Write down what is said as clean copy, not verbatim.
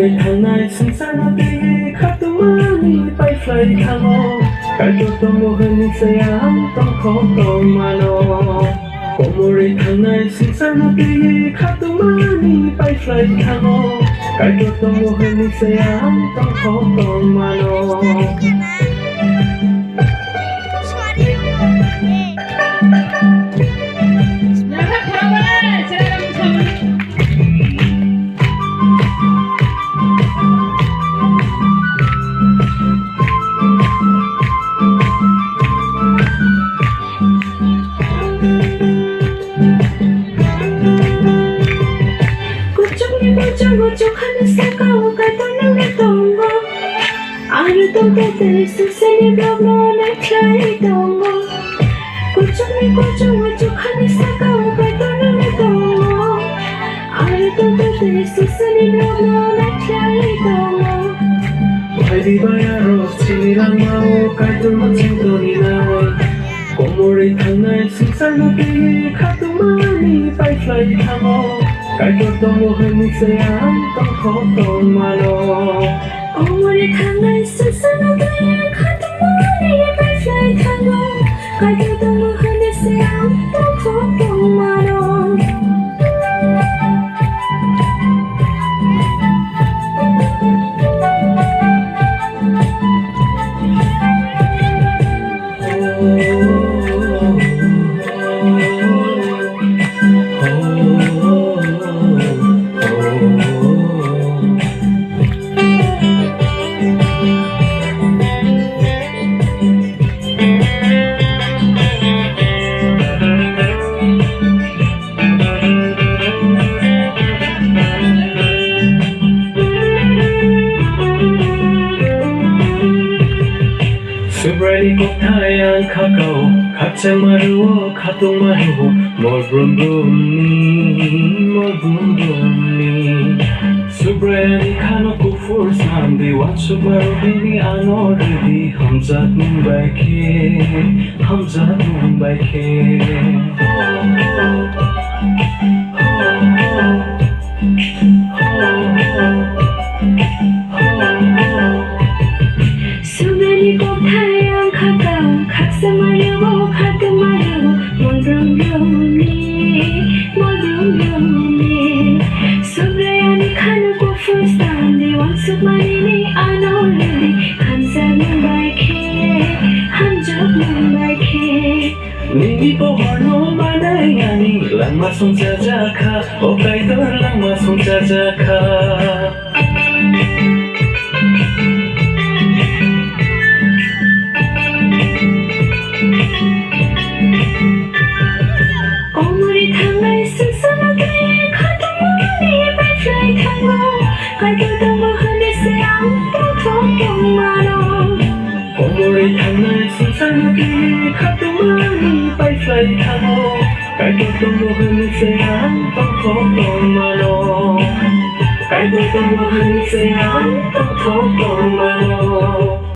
Tanai sengsara tinggi katumani pai fly kamo Kaitor tomo hani sayang tong tong mano Komori tanai sengsara tinggi katumani pai fly kamo Kaitor tomo hani sayang tong tong mano Kuchukni sakau Kaitor nang tongo Aru tongo te suseni blogno na Cherai tongo Kuchukni sakau Kaitor nang tongo Aru tongo te suseni blogno na Cherai tongo Di bayaro sinilang mau Kaitor magsintoni na Komori tanai sengsara tinggi katumani pai fly kamo Kaitor tomo hani sayang tong mano Komori tanai sengsara tinggi katumani pai fly kamo Kaitor tomo hani sayang tong mano Cherai ko tayang kakao Kacang maruo katong maruo More brum ni Cherai kano ko force Hamdi watso maru bini ano ready Hamzat mumbai ke Nini pohon no madayani lang masong jajaka O Kaitor lang masong jajaka Komori tanai sengsara tinggi katumani pai fly kamo Kaitor tomo hani sayang tong mano Komori tanai sengsara tinggi katumani pai fly kamo Kaitor tomo hani sayang tong mano Kaitor tomo hani sayang tong mano